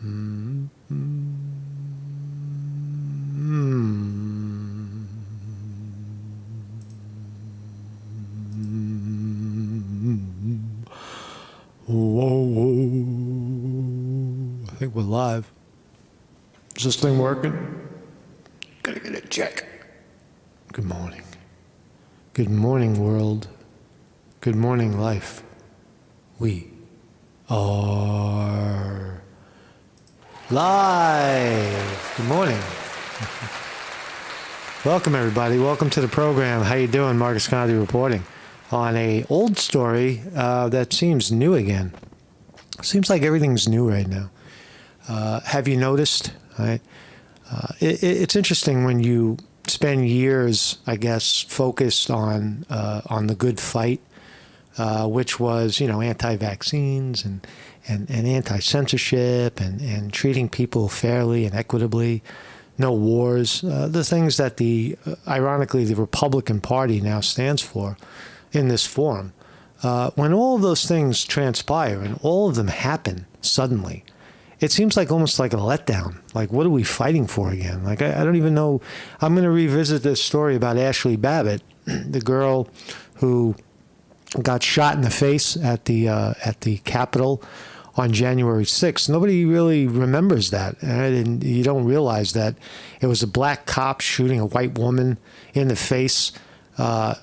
Whoa. I think we're live. Is this thing working? Gotta get it check. Good morning. Good morning, world. Good morning, life. We are live. Good morning. Welcome, everybody. Welcome to the program. How you doing? Marcus Conde reporting on a old story that seems new again. Seems like everything's new right now. Have you noticed? Right? It's interesting when you spend years, I guess, focused on the good fight, which was, anti-vaccines and anti-censorship and treating people fairly and equitably, no wars, the things that ironically, the Republican Party now stands for in this forum. When all of those things transpire and all of them happen suddenly, it seems like almost like a letdown. Like, what are we fighting for again? Like, I don't even know. I'm going to revisit this story about Ashli Babbitt, the girl who got shot in the face at the Capitol on January 6th. Nobody really remembers that. And you don't realize that it was a black cop shooting a white woman in the face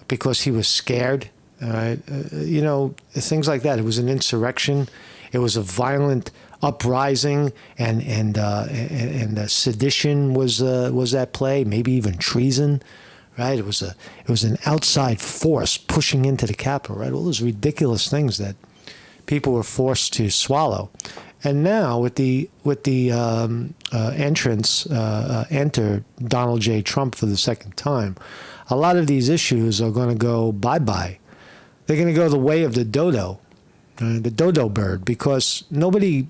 because he was scared. Things like that. It was an insurrection. It was a violent uprising, and sedition was at play. Maybe even treason. Right? It was an outside force pushing into the Capitol. Right? All those ridiculous things that people were forced to swallow. And now with the enter Donald J. Trump for the second time, a lot of these issues are going to go bye-bye. They're going to go the way of the dodo bird, because nobody,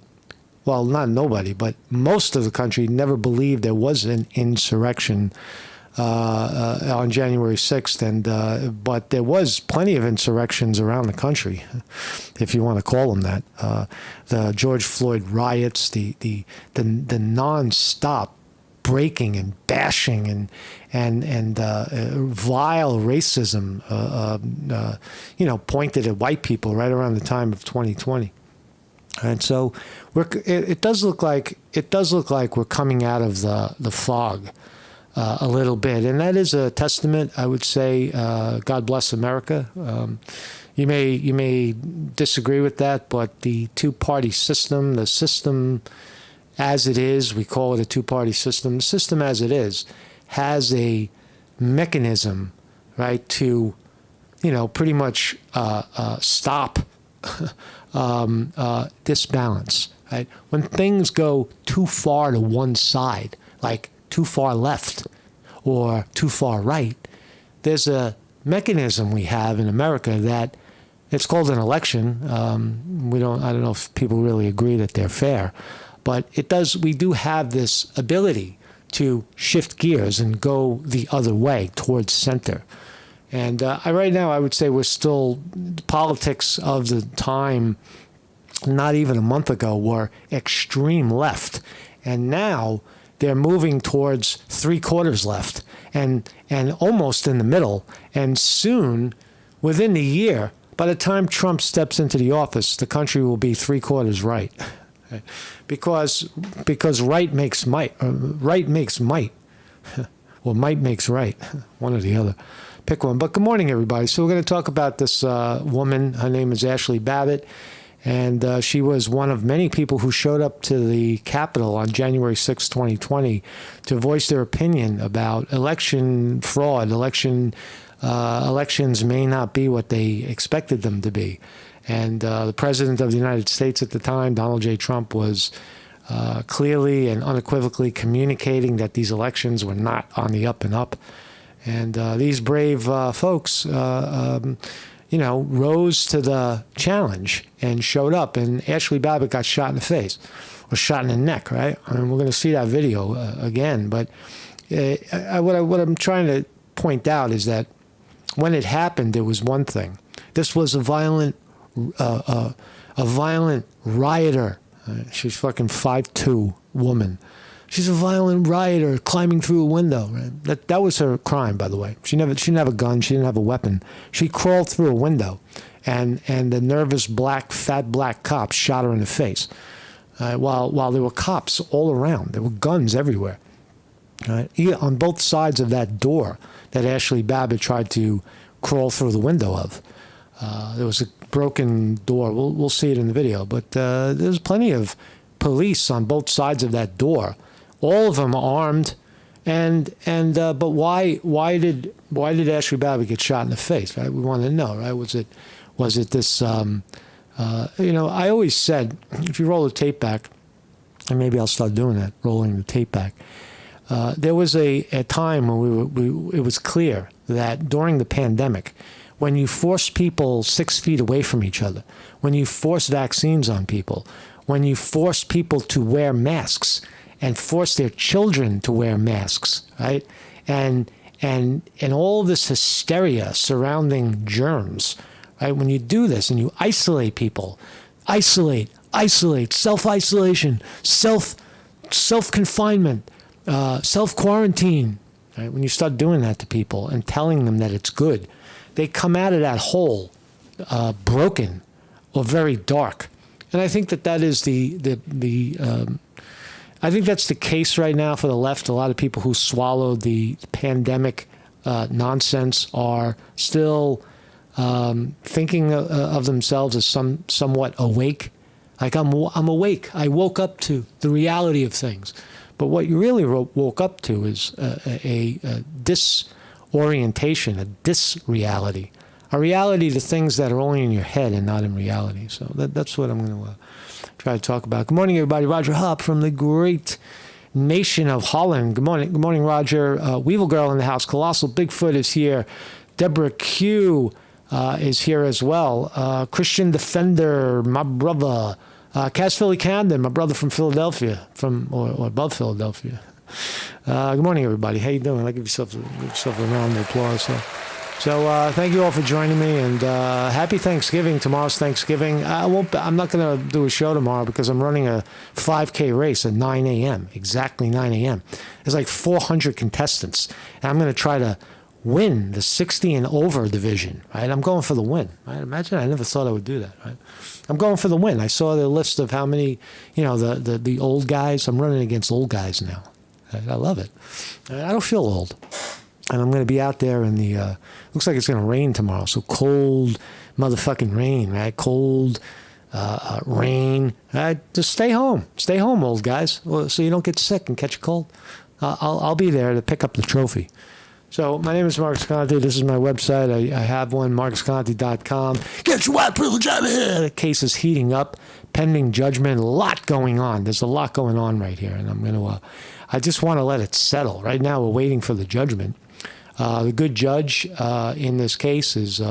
well, not nobody, but most of the country never believed there was an insurrection on January 6th, but there was plenty of insurrections around the country, if you want to call them that. The George Floyd riots, the non-stop breaking and bashing and vile racism, pointed at white people right around the time of 2020. And so it does look like we're coming out of the fog a little bit, and that is a testament, I would say. God bless America. You may disagree with that, but the two-party system, the system as it is, we call it a two-party system. The system as it is has a mechanism, right, to, pretty much stop disbalance, right? When things go too far to one side, like too far left or too far right, there's a mechanism we have in America that it's called an election. I don't know if people really agree that they're fair, but we do have this ability to shift gears and go the other way towards center. And right now, I would say we're still, politics of the time, not even a month ago, were extreme left. And now they're moving towards 3/4 left and almost in the middle. And soon, within the year, by the time Trump steps into the office, the country will be 3/4 right. Because right makes might, or might makes right, one or the other. Pick one. But good morning, everybody. So we're going to talk about this woman. Her name is Ashli Babbitt, and she was one of many people who showed up to the Capitol on January 6, 2020, to voice their opinion about election fraud. Elections may not be what they expected them to be. And the president of the United States at the time, Donald J. Trump, was clearly and unequivocally communicating that these elections were not on the up and up. And these brave folks, rose to the challenge and showed up. And Ashli Babbitt got shot in the face, or shot in the neck, right? I mean, we're going to see that video again. But what I'm trying to point out is that when it happened, there was one thing. This was a violent rioter, She's fucking 5'2" woman. She's a violent rioter climbing through a window. Right? That was her crime, by the way. She didn't have a gun. She didn't have a weapon. She crawled through a window, and the nervous fat black cop shot her in the face. While there were cops all around, there were guns everywhere. Right? On both sides of that door that Ashli Babbitt tried to crawl through the window of. There was a broken door. We'll see it in the video, but there's plenty of police on both sides of that door. All of them armed, but why did Ashli Babbitt get shot in the face? Right, we want to know. Right, was it this? I always said, if you roll the tape back, and maybe I'll start doing that, rolling the tape back. There was a time when it was clear that during the pandemic, when you force people 6 feet away from each other, when you force vaccines on people, when you force people to wear masks and force their children to wear masks, right? And all this hysteria surrounding germs, right? When you do this and you isolate people, isolate, self-isolation, self-confinement, self-quarantine, right? When you start doing that to people and telling them that it's good, they come out of that hole broken or very dark. And I think that is I think that's the case right now for the left. A lot of people who swallowed the pandemic nonsense are still thinking of themselves as somewhat awake. Like I'm awake. I woke up to the reality of things. But what you really woke up to is a disorientation, a disreality, a reality to things that are only in your head and not in reality. So that's what I'm going to try to talk about. Good morning, everybody. Roger Hupp from the great nation of Holland. Good morning, Roger. Weevil Girl in the house. Colossal Bigfoot is here. Deborah Q is here as well. Christian Defender, my brother. Cass Philly Camden, my brother from Philadelphia, or above Philadelphia. Good morning, everybody. How you doing? Give yourself a round of applause. So thank you all for joining me, and happy Thanksgiving. Tomorrow's Thanksgiving. I'm not going to do a show tomorrow because I'm running a 5K race at 9 a.m., exactly 9 a.m. There's like 400 contestants, and I'm going to try to win the 60 and over division, right? I'm going for the win, right? Imagine, I never thought I would do that, right? I'm going for the win. I saw the list of how many, the old guys. I'm running against old guys now. I love it. I don't feel old. And I'm going to be out there in the, looks like it's going to rain tomorrow. So cold motherfucking rain, right? Cold rain. Just stay home. Stay home, old guys, so you don't get sick and catch a cold. I'll be there to pick up the trophy. So my name is Marcus Conte. This is my website. I have one, marcusconte.com. Get your white privilege out of here. The case is heating up, pending judgment. A lot going on. There's a lot going on right here, and I'm going to. I just want to let it settle. Right now, we're waiting for the judgment. The good judge in this case is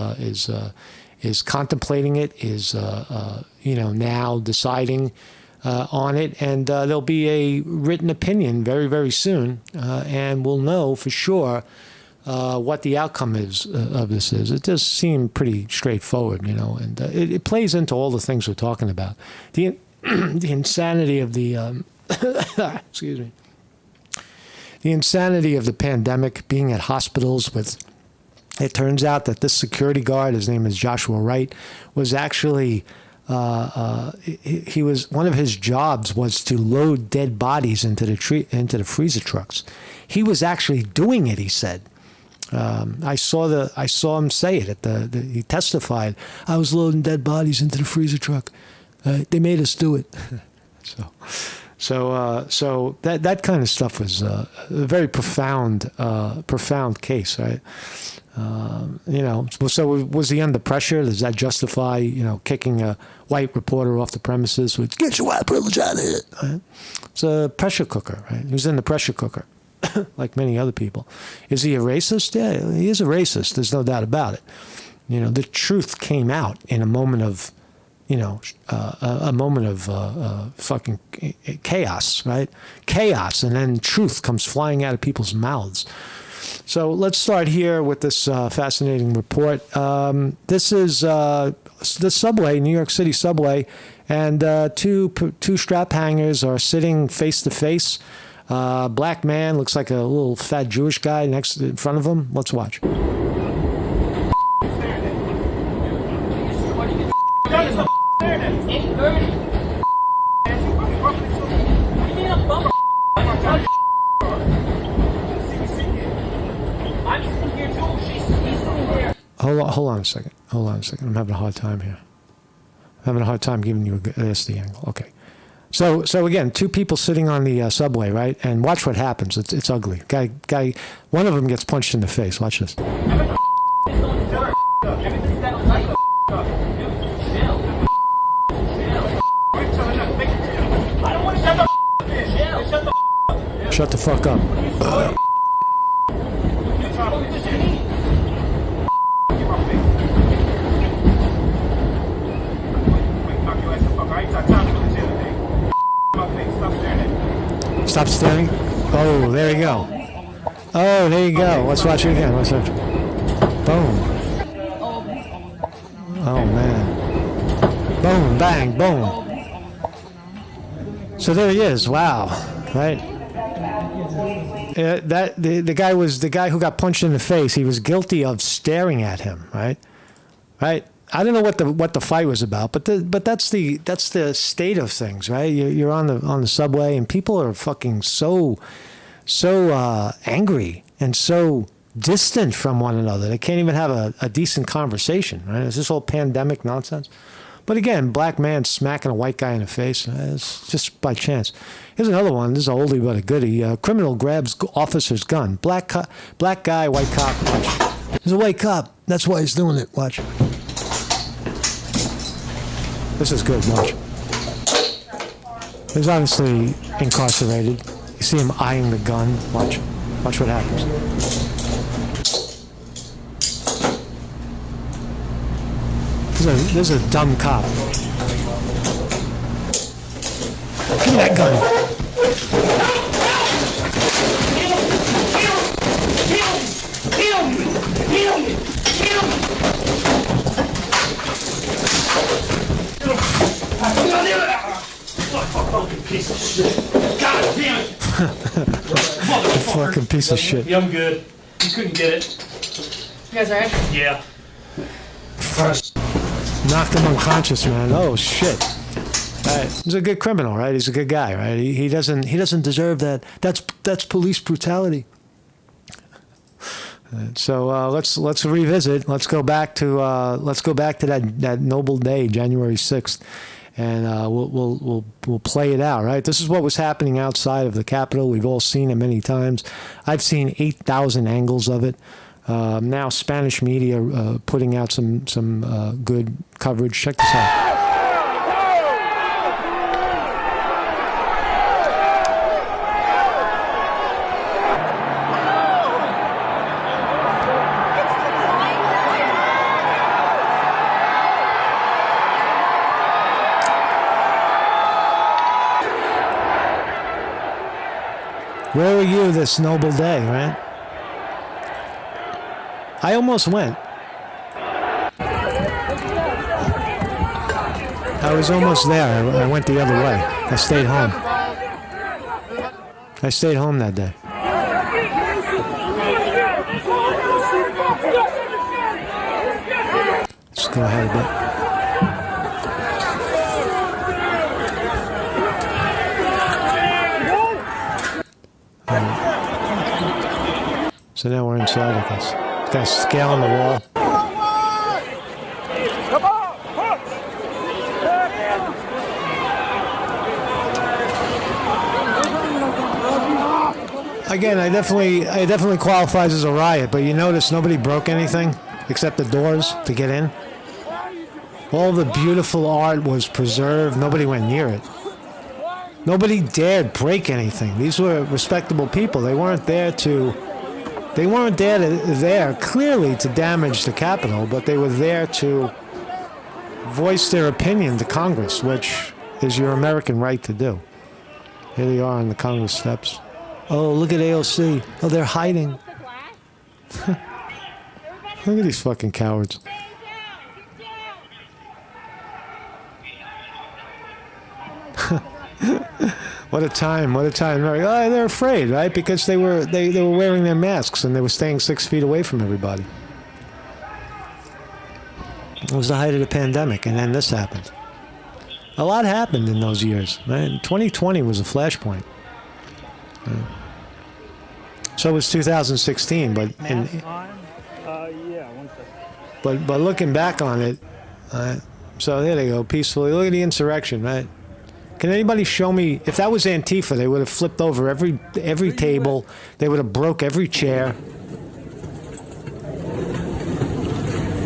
contemplating it. Is now deciding on it, and there'll be a written opinion very, very soon, and we'll know for sure what the outcome of this is. It does seem pretty straightforward, and it plays into all the things we're talking about. The insanity of the excuse me. The insanity of the pandemic, being at hospitals with. It turns out that this security guard, his name is Joshua Wright, was actually. He was, one of his jobs was to load dead bodies into the freezer trucks. He was actually doing it, he said. I saw him say it he testified. I was loading dead bodies into the freezer truck. They made us do it. So that kind of stuff was a very profound case, right? So was he under pressure? Does that justify, kicking a white reporter off the premises with, get your white privilege out of here? Right? It's a pressure cooker, right? He was in the pressure cooker, like many other people. Is he a racist? Yeah, he is a racist. There's no doubt about it. The truth came out in a moment of, fucking chaos, right? Chaos, and then truth comes flying out of people's mouths. So let's start here with this fascinating report. This is the subway, New York City subway, And two strap hangers are sitting face to face. Black man looks like a little fat Jewish guy in front of him. Let's watch. Hold on a second. Hold on a second. I'm having a hard time here. I'm having a hard time giving you that's the angle. Okay. So again, two people sitting on the subway, right? And watch what happens. It's ugly. Guy. One of them gets punched in the face. Watch this. Shut the fuck up. Stop staring. Oh, there you go. Oh, there you go. Let's watch it again. Let's watch it. Boom. Oh, man. Boom, bang, boom. So there he is. Wow. Right? The guy was the guy who got punched in the face. He was guilty of staring at him. Right? Right? I don't know what the fight was about, but that's the state of things, right? You're on the subway and people are fucking so angry and so distant from one another. They can't even have a decent conversation, right? It's this whole pandemic nonsense. But again, black man smacking a white guy in the face, it's just by chance. Here's another one. This is a oldie but a goodie. Criminal grabs officer's gun. Black guy, white cop. Watch. There's a white cop. That's why he's doing it. Watch. This is good, watch. He's obviously incarcerated. You see him eyeing the gun. Watch. Watch what happens. This is a dumb cop. Give me that gun. Fucking piece of shit. God damn it. You fucking piece of shit. Yeah, I'm good. You couldn't get it. You guys alright? Yeah. Knocked him unconscious, man. Oh shit. Right. He's a good criminal, right? He's a good guy, right? He doesn't deserve that. That's police brutality. So let's revisit. Let's go back to that noble day, January 6th, and we'll play it out. Right. This is what was happening outside of the Capitol. We've all seen it many times. I've seen 8,000 angles of it. Now Spanish media putting out some good coverage. Check this out. Where were you this noble day, right? I almost went. I was almost there. I went the other way. I stayed home. I stayed home that day. Let's go ahead a bit. So now we're inside, I guess. This guy's scaling the wall. Again, I definitely qualifies as a riot, but you notice nobody broke anything except the doors to get in. All the beautiful art was preserved. Nobody went near it. Nobody dared break anything. These were respectable people. They weren't there clearly to damage the Capitol, but they were there to voice their opinion to Congress, which is your American right to do. Here they are on the Congress steps. Oh, look at AOC. Oh, they're hiding. Look at these fucking cowards. What a time! What a time! They're afraid, right? Because they were wearing their masks and they were staying 6 feet away from everybody. It was the height of the pandemic, and then this happened. A lot happened in those years. Right? 2020 was a flashpoint. So was 2016, but yeah, 1 second. but looking back on it, so there they go, peacefully. Look at the insurrection, right? Can anybody show me if that was Antifa? They would have flipped over every table. They would have broke every chair.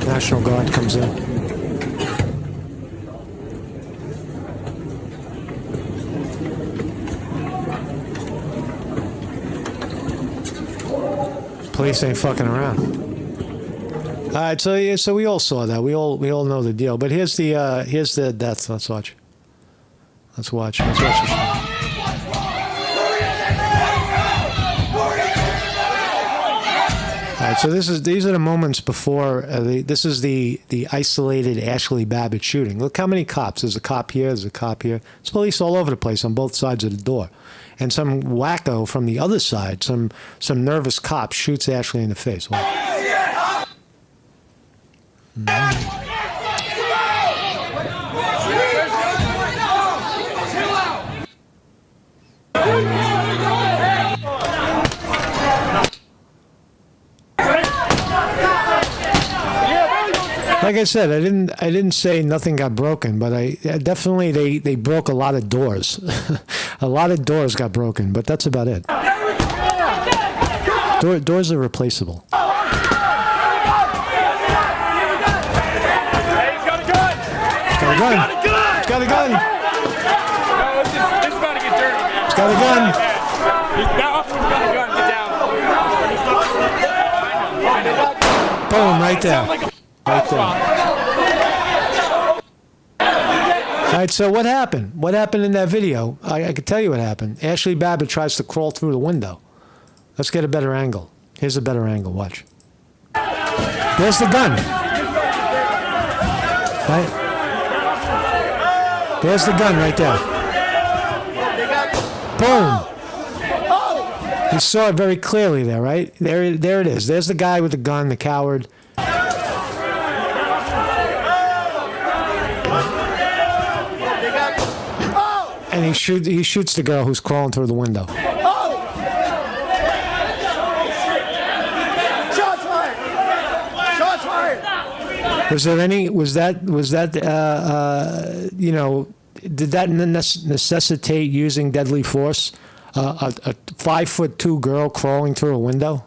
National Guard comes in. Police ain't fucking around. All right, so we all saw that. We all know the deal. But here's the death. Let's watch. Let's watch this. All right, so these are the moments before. This is the isolated Ashli Babbitt shooting. Look how many cops. There's a cop here. There's a cop here. There's police all over the place on both sides of the door. And some wacko from the other side, some nervous cop shoots Ashli in the face. Like I said, I didn't say nothing got broken, but I definitely they broke a lot of doors. A lot of doors got broken, but that's about it. Doors are replaceable. Hey, he's got a gun! Got a gun. He's got a gun. No, this is about to get dirty, man. He's got a gun. That officer's got a gun. Get down. Boom, right there. Right there. All right, so what happened? What happened in that video? I can tell you what happened. Ashli Babbitt tries to crawl through the window. Let's get a better angle. Here's a better angle. Watch. There's the gun. Right? There's the gun right there. Boom. You saw it very clearly there, right? There it is. There's the guy with the gun, the coward. And he shoots the girl who's crawling through the window. Shots fired! Shots fired! Did that necessitate using deadly force? A 5'2" girl crawling through a window?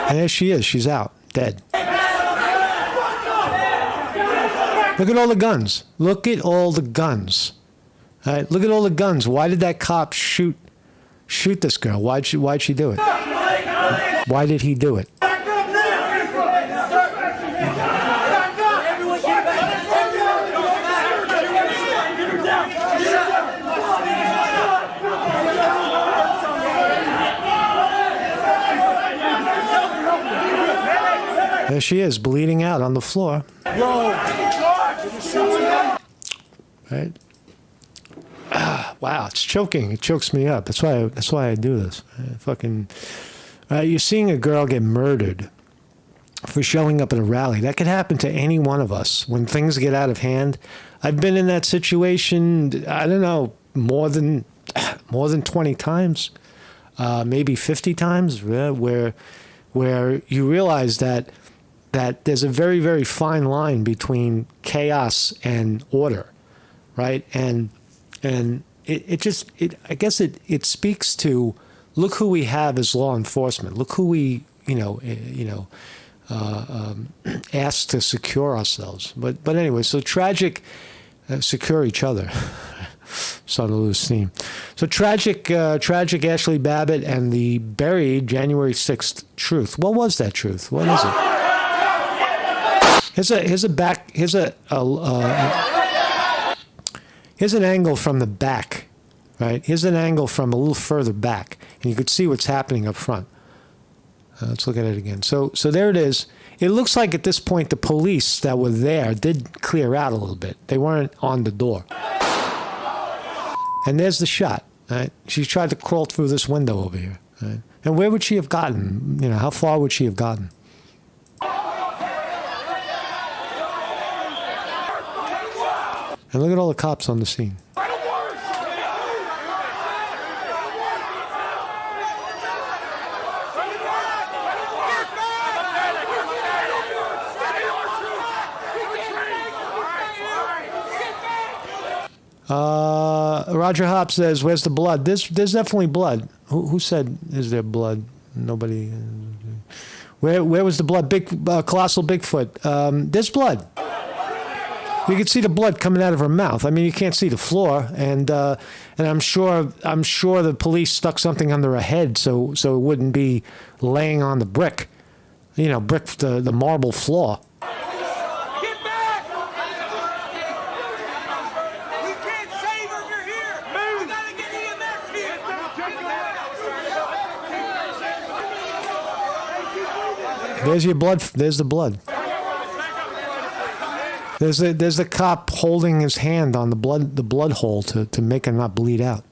And there she is. She's out, dead. Look at all the guns. Look at all the guns. All right, look at all the guns. Why did that cop shoot this girl? Why'd she do it? Why did he do it? There she is, bleeding out on the floor. Right? Wow, it's choking. It chokes me up. That's why I do this. You're seeing a girl get murdered for showing up at a rally. That could happen to any one of us when things get out of hand. I've been in that situation, I don't know, more than 20 times, maybe 50 times, where you realize that there's a very, very fine line between chaos and order, right? And I guess it speaks to, look who we have as law enforcement. Look who we asked to secure ourselves. But anyway, so tragic. Secure each other. Started to lose steam. So tragic Ashli Babbitt and the buried January 6th truth. What was that truth? What is it? Here's an angle from the back, right? Here's an angle from a little further back, and you could see what's happening up front. Let's look at it again. So there it is. It looks like at this point the police that were there did clear out a little bit. They weren't on the door. And there's the shot. Right? She tried to crawl through this window over here. Right? And where would she have gotten? You know, how far would she have gotten? And look at all the cops on the scene. Roger Hop says, "Where's the blood?" There's definitely blood. Who said, "Is there blood?" Nobody. Where was the blood? Colossal Bigfoot. There's blood. You can see the blood coming out of her mouth. I mean, you can't see the floor, and I'm sure the police stuck something under her head so it wouldn't be laying on the brick, the marble floor. Get back! We can't save her if you're here! Move! We gotta get EMS here! There's your blood. There's the blood. There's the cop holding his hand on the blood hole to make him not bleed out.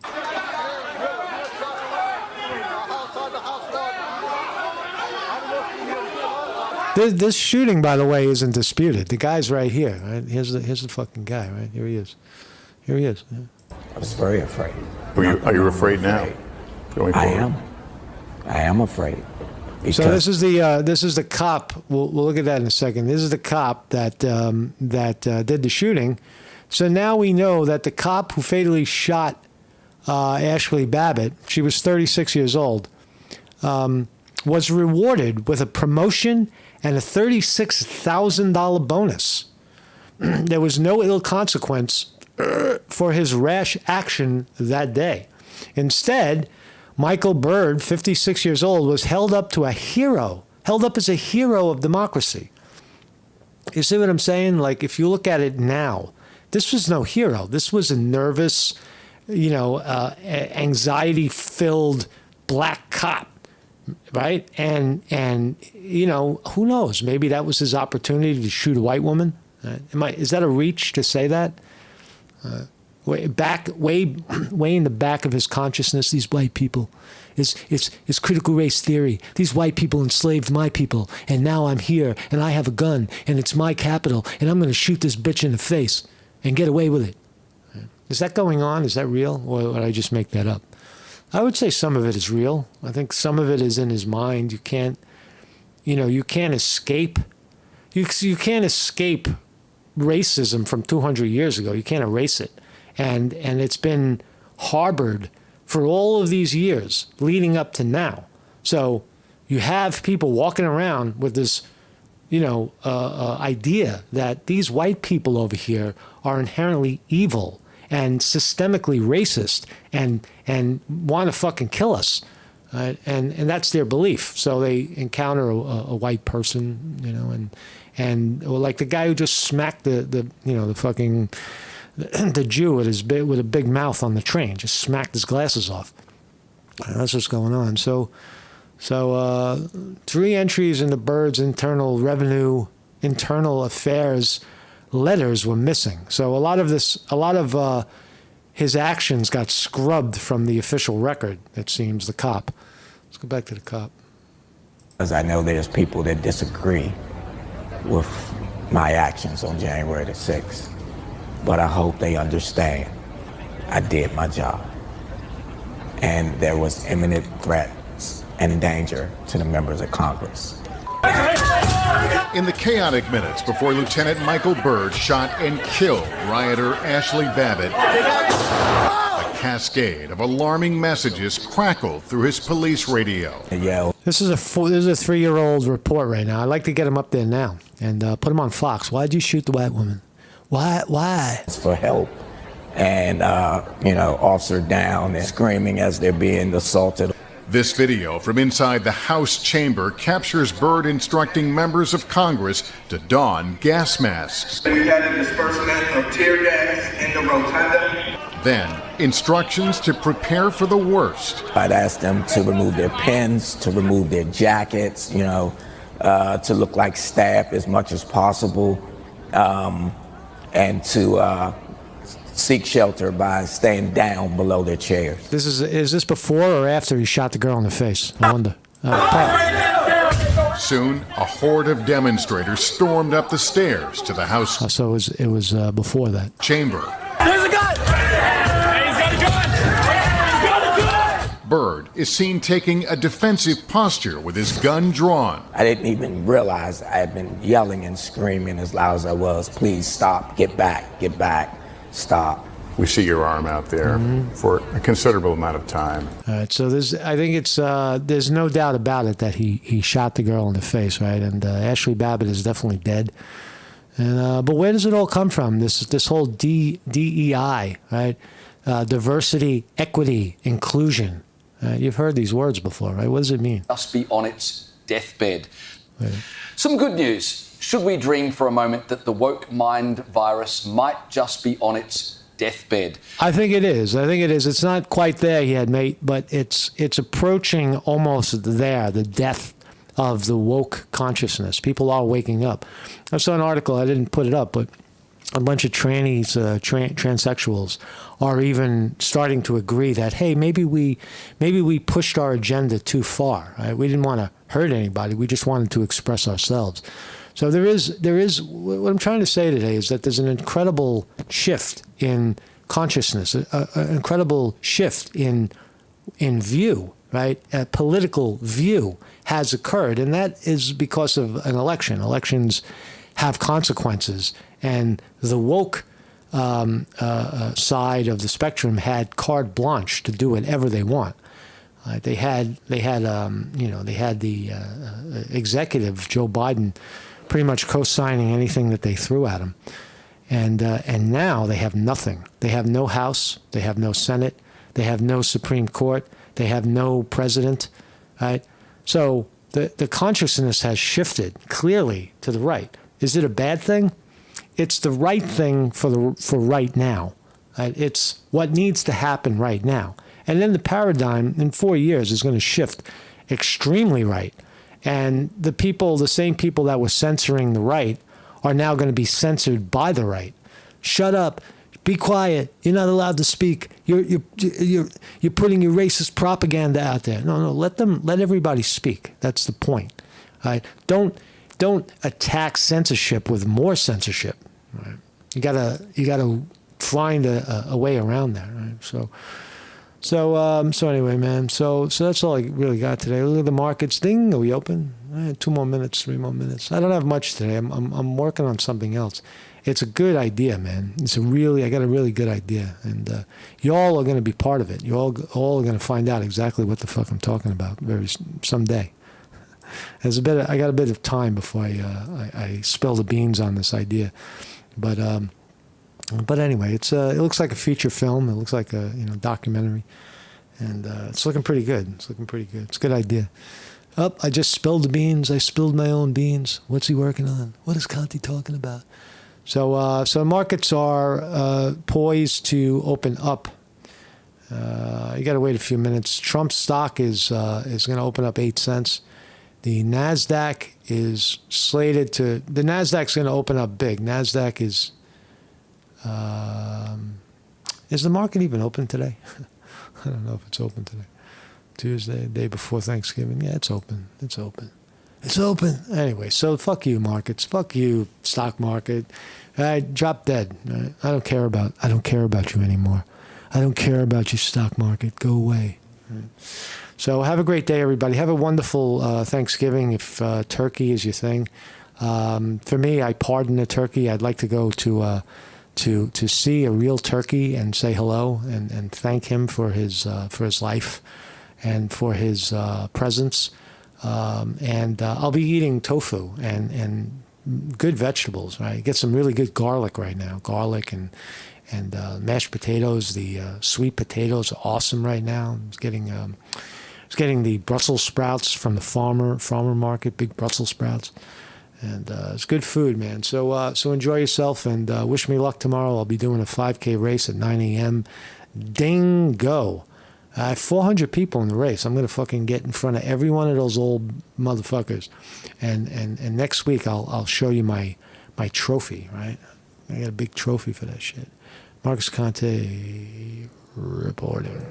This shooting, by the way, isn't disputed. The guy's right here. Right? Here's the fucking guy. Right here he is. Here he is. Yeah. I was very afraid. Are you afraid now? Going forward? I am afraid. So this is the cop. We'll look at that in a second. This is the cop that did the shooting. So now we know that the cop who fatally shot Ashli Babbitt, she was 36 years old, was rewarded with a promotion and a $36,000 bonus. There was no ill consequence for his rash action that day. Instead, Michael Byrd, 56 years old, was held up as a hero of democracy. You see what I'm saying? Like, if you look at it now, this was no hero. This was a nervous, anxiety-filled black cop, right? And who knows? Maybe that was his opportunity to shoot a white woman. Is that a reach to say that? Way in the back of his consciousness, these white people, it's critical race theory. These white people enslaved my people, and now I'm here, and I have a gun, and it's my capital, and I'm going to shoot this bitch in the face and get away with it. Is that going on? Is that real, or would I just make that up? I would say some of it is real. I think some of it is in his mind. You can't escape. You can't escape racism from 200 years ago. You can't erase it. And it's been harbored for all of these years leading up to now. So you have people walking around with this, idea that these white people over here are inherently evil and systemically racist and want to fucking kill us. And that's their belief. So they encounter a white person, and like the guy who just smacked the Jew with a big mouth on the train, just smacked his glasses off. That's what's going on. So 3 entries in the Byrd's internal affairs letters were missing. So a lot of his actions got scrubbed from the official record, it seems, the cop. Let's go back to the cop. Because I know there's people that disagree with my actions on January the 6th. But I hope they understand I did my job. And there was imminent threats and danger to the members of Congress. In the chaotic minutes before Lieutenant Michael Byrd shot and killed rioter Ashli Babbitt, a cascade of alarming messages crackled through his police radio. This is a 3-year-old report right now. I'd like to get him up there now and put him on Fox. Why'd you shoot the white woman? Why? It's for help. And, officer down and screaming as they're being assaulted. This video from inside the House chamber captures Byrd instructing members of Congress to don gas masks. We had the disbursement of tear gas in the rotunda. Then, instructions to prepare for the worst. I'd ask them to remove their pins, to remove their jackets, to look like staff as much as possible, and to seek shelter by staying down below their chairs. Is this before or after he shot the girl in the face? I wonder. Soon, a horde of demonstrators stormed up the stairs to the House So it was before that. chamber. There's a gun! Hey, he's got a gun! He's got a gun! Byrd is seen taking a defensive posture with his gun drawn. I didn't even realize I had been yelling and screaming as loud as I was. Please stop, get back, stop. We see your arm out there for a considerable amount of time. All right, so there's no doubt about it that he shot the girl in the face, right? And Ashli Babbitt is definitely dead. And but where does it all come from? This whole DEI, right? Diversity, equity, inclusion. You've heard these words before, right? What does it mean? Must be on its deathbed. Right. Some good news. Should we dream for a moment that the woke mind virus might just be on its deathbed? I think it is. It's not quite there yet, mate, but it's approaching almost there, the death of the woke consciousness. People are waking up. I saw an article, I didn't put it up, but a bunch of trannies, transsexuals are even starting to agree that, hey, maybe we pushed our agenda too far. Right? We didn't want to hurt anybody. We just wanted to express ourselves. So there is what I'm trying to say today is that there's an incredible shift in consciousness, an incredible shift in view, right? A political view has occurred, and that is because of an election. Elections have consequences, and the woke side of the spectrum had carte blanche to do whatever they want. They had the executive Joe Biden pretty much co-signing anything that they threw at him, and now they have nothing. They have no House, they have no Senate, they have no Supreme Court, they have no president, right? So the consciousness has shifted clearly to the right. Is it a bad thing? It's the right thing for right now. Right? It's what needs to happen right now. And then the paradigm in 4 years is going to shift extremely right. And the same people that were censoring the right are now going to be censored by the right. Shut up. Be quiet. You're not allowed to speak. You're putting your racist propaganda out there. No, let everybody speak. That's the point. Right? Don't attack censorship with more censorship. Right? You gotta find a way around that. Right? So anyway, man. So that's all I really got today. Look at the markets. Ding. Are we open? 2 more minutes, 3 more minutes. I don't have much today. I'm working on something else. It's a good idea, man. I got a really good idea, and y'all are going to be part of it. You all are going to find out exactly what the fuck I'm talking about someday. I got a bit of time before I spill the beans on this idea, but anyway, it looks like a feature film. It looks like a documentary, and it's looking pretty good. It's a good idea. I just spilled the beans. I spilled my own beans. What's he working on? What is Conti talking about? So markets are poised to open up. You got to wait a few minutes. Trump's stock is going to open up 8 cents. The Nasdaq is slated to. The Nasdaq's going to open up big. Nasdaq is. Is the market even open today? I don't know if it's open today. Tuesday, day before Thanksgiving. Yeah, it's open. It's open. Anyway, so fuck you, markets. Fuck you, stock market. Drop dead. I don't care about you anymore. I don't care about you, stock market. Go away. So have a great day, everybody. Have a wonderful Thanksgiving if turkey is your thing. For me, I pardon a turkey. I'd like to go to see a real turkey and say hello and thank him for his life and for his presence. And I'll be eating tofu and good vegetables, right? Get some really good garlic right now. Garlic and mashed potatoes. The sweet potatoes are awesome right now. I'm getting was getting the Brussels sprouts from the farmer market, big Brussels sprouts. And it's good food, man. So enjoy yourself, and wish me luck tomorrow. I'll be doing a 5K race at 9 a.m. Ding, go. I have 400 people in the race. I'm going to fucking get in front of every one of those old motherfuckers. And next week, I'll show you my trophy, right? I got a big trophy for that shit. Marcus Conte reporting.